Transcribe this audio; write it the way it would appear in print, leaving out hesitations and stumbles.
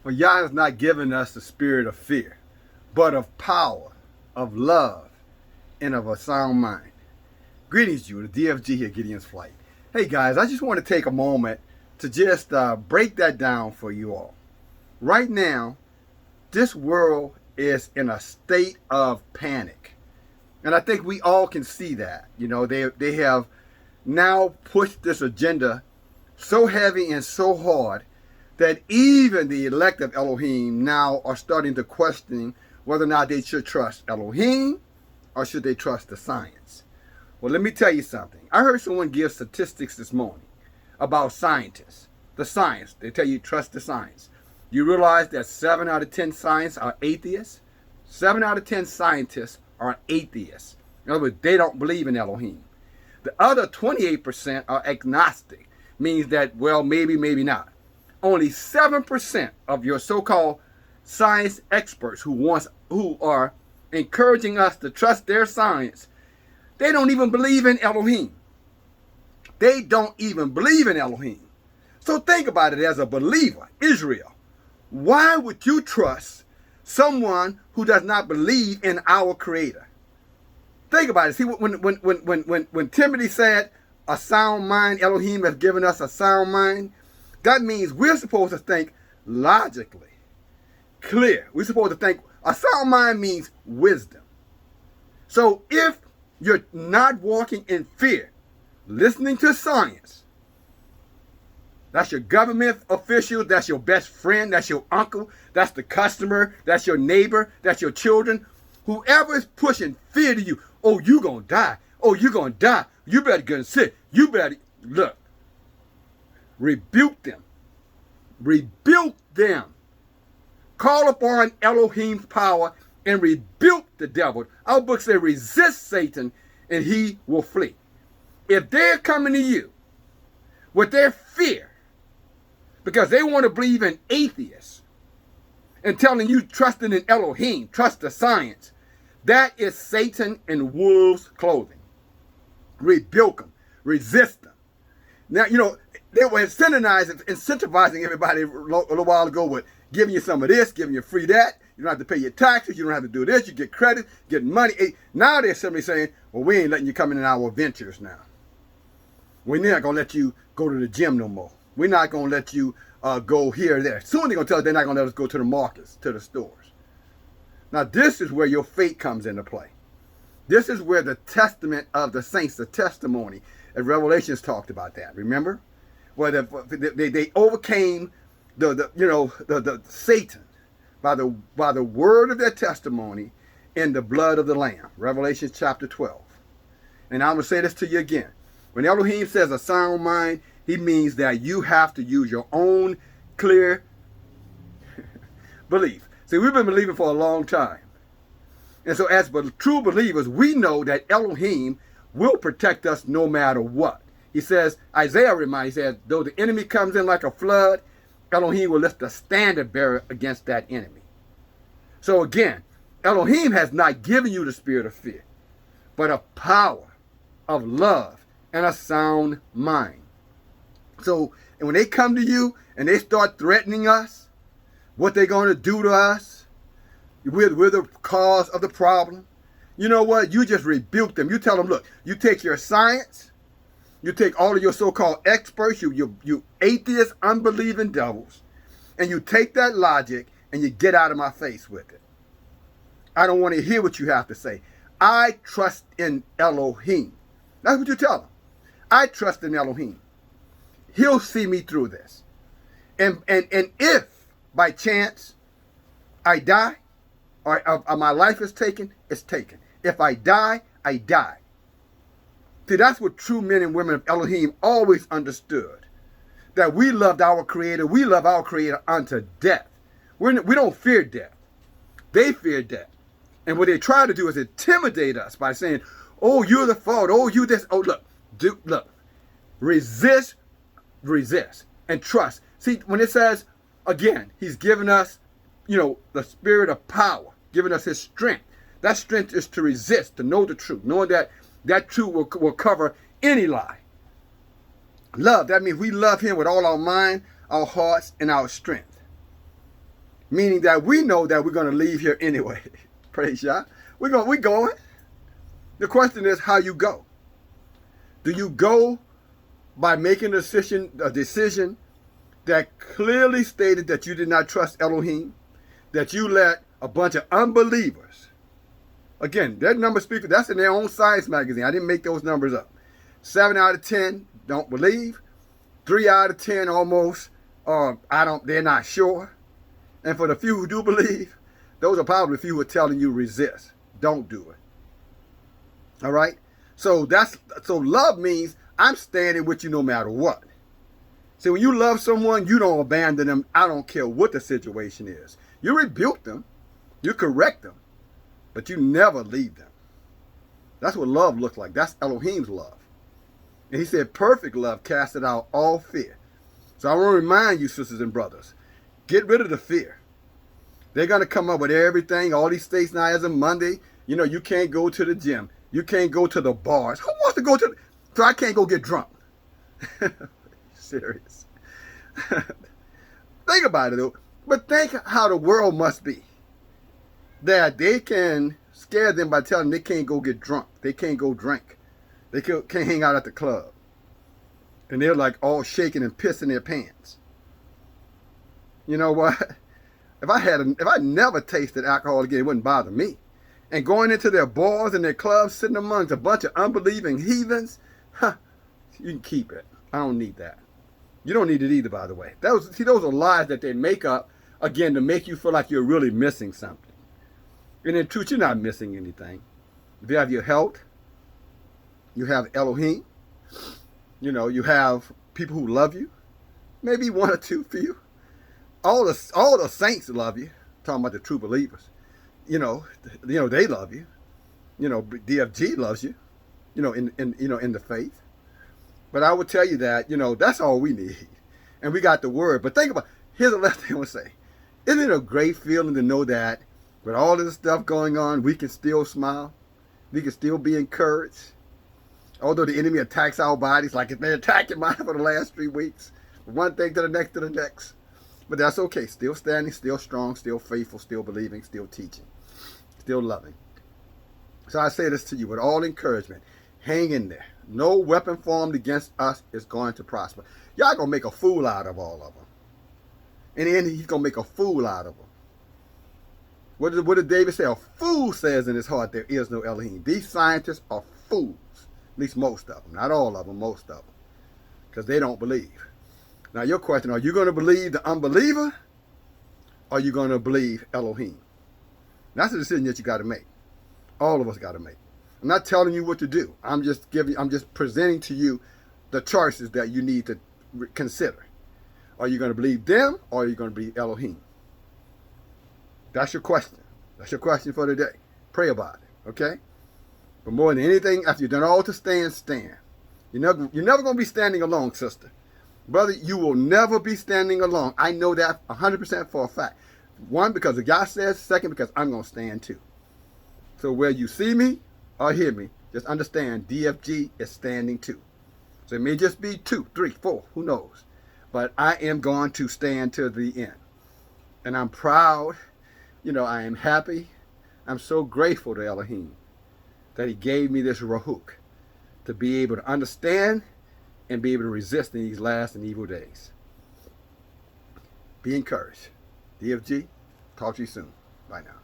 For Yah has not given us the spirit of fear, but of power, of love, and of a sound mind. Greetings, you, the DFG here, Gideon's Flight. Hey guys, I just want to take a moment to just break that down for you all. Right now, this world is in a state of panic. And I think we all can see that. You know, they have now pushed this agenda so heavy and so hard that even the elect of Elohim now are starting to question whether or not they should trust Elohim or should they trust the science. Well, let me tell you something. I heard someone give statistics this morning about scientists. The science. They tell you trust the science. You realize that 7 out of 10 scientists are atheists? 7 out of 10 scientists are atheists. In other words, they don't believe in Elohim. The other 28% are agnostic. Means that, well, maybe, maybe not. Only 7% of your so-called science experts who are encouraging us to trust their science, they don't even believe in Elohim. They don't even believe in Elohim. So think about it as a believer, Israel. Why would you trust someone who does not believe in our Creator? Think about it. See, when Timothy said, a sound mind, Elohim has given us a sound mind, that means we're supposed to think logically, clear. We're supposed to think, a sound mind means wisdom. So if you're not walking in fear, listening to science, that's your government official, that's your best friend, that's your uncle, that's the customer, that's your neighbor, that's your children, whoever is pushing fear to you, oh, you're going to die. Oh, you're going to die. You better get sick. You better, look, rebuke them. Rebuke them. Call upon Elohim's power and rebuke the devil. Our book says resist Satan and he will flee. If they're coming to you with their fear because they want to believe in atheists and telling you trusting in Elohim, trust the science, that is Satan in wolf's clothing. Rebuke them. Resist them. Now, you know, they were incentivizing everybody a little while ago with giving you some of this, giving you free that. You don't have to pay your taxes. You don't have to do this. You get credit, get money. Now they're simply saying, well, we ain't letting you come in our ventures now. We're not going to let you go to the gym no more. We're not going to let you go here or there. Soon they're going to tell us they're not going to let us go to the markets, to the stores. Now, this is where your faith comes into play. This is where the testament of the saints, the testimony, and Revelations talked about that. Remember? Where they overcame the Satan by the word of their testimony in the blood of the Lamb. Revelation chapter 12. And I'm going to say this to you again. When Elohim says a sound mind, he means that you have to use your own clear belief. See, we've been believing for a long time. And so as true believers, we know that Elohim will protect us no matter what. He says, Isaiah reminds, he says, though the enemy comes in like a flood, Elohim will lift a standard bearer against that enemy. So again, Elohim has not given you the spirit of fear, but of power, of love, and a sound mind. So and when they come to you and they start threatening us, what they're going to do to us, we're the cause of the problem. You know what? You just rebuke them. You tell them, look, you take your science, you take all of your so-called experts, you atheist, unbelieving devils, and you take that logic and you get out of my face with it. I don't want to hear what you have to say. I trust in Elohim. That's what you tell them. I trust in Elohim. He'll see me through this. And if by chance I die or my life is taken, it's taken. If I die, I die. See, that's what true men and women of Elohim always understood. That we loved our Creator. We love our Creator unto death. We don't fear death. They fear death. And what they try to do is intimidate us by saying, oh, you're the fault. Oh, you this. Oh, look. Look. Resist, and trust. See, when it says, again, he's given us, the spirit of power, giving us his strength. That strength is to resist, to know the truth, knowing that that truth will cover any lie. Love, that means we love him with all our mind, our hearts, and our strength. meaning that we know that we're going to leave here anyway. Praise Yah. We're going. The question is how you go. Do you go by making a decision that clearly stated that you did not trust Elohim, that you let a bunch of unbelievers, again, that number speaker, that's in their own science magazine. I didn't make those numbers up. 7 out of 10 don't believe. 3 out of 10 almost, they're not sure. And for the few who do believe, those are probably the few who are telling you resist. Don't do it. All right? So love means I'm standing with you no matter what. See, when you love someone, you don't abandon them. I don't care what the situation is. You rebuke them. You correct them. But you never leave them. That's what love looks like. That's Elohim's love. And he said, perfect love casteth out all fear. So I want to remind you, sisters and brothers, get rid of the fear. They're going to come up with everything. All these states now as of Monday, you can't go to the gym. You can't go to the bars. Who wants to go to so I can't go get drunk? Serious. Think about it, though. But think how the world must be. That they can scare them by telling them they can't go get drunk. They can't go drink. They can't hang out at the club. And they're like all shaking and pissing their pants. You know what? If I never tasted alcohol again, it wouldn't bother me. And going into their bars and their clubs, sitting amongst a bunch of unbelieving heathens, you can keep it. I don't need that. You don't need it either, by the way. Those are lies that they make up, again, to make you feel like you're really missing something. And in truth, you're not missing anything. If you have your health, you have Elohim, you have people who love you, maybe one or two for you. All the saints love you. Talking about the true believers. They love you. DFG loves you. In the faith. But I would tell you that, that's all we need. And we got the word. But think about, here's the last thing I want to say. Isn't it a great feeling to know that with all this stuff going on, we can still smile? We can still be encouraged? Although the enemy attacks our bodies like they're attacking mine for the last 3 weeks. One thing to the next to the next. But that's okay. Still standing, still strong, still faithful, still believing, still teaching, still loving. So I say this to you with all encouragement. Hang in there. No weapon formed against us is going to prosper. Y'all going to make a fool out of all of them. In the end, he's going to make a fool out of them. What did David say? A fool says in his heart there is no Elohim. These scientists are fools. At least most of them. Not all of them, most of them. Because they don't believe. Now your question, are you going to believe the unbeliever? Or are you going to believe Elohim? That's a decision that you got to make. All of us got to make. I'm not telling you what to do. I'm just presenting to you the choices that you need to consider. Are you going to believe them or are you going to believe Elohim? That's your question. That's your question for today. Pray about it, okay? But more than anything, after you've done all to stand, stand. You're never going to be standing alone, sister. Brother, you will never be standing alone. I know that 100% for a fact. One, because of God says. Second, because I'm going to stand too. So where you see me or hear me, just understand DFG is standing too. So it may just be 2, 3, 4, who knows. But I am going to stand to the end. And I'm proud. I am happy. I'm so grateful to Elohim that he gave me this Rahuk to be able to understand and be able to resist in these last and evil days. Be encouraged. DFG, talk to you soon. Bye now.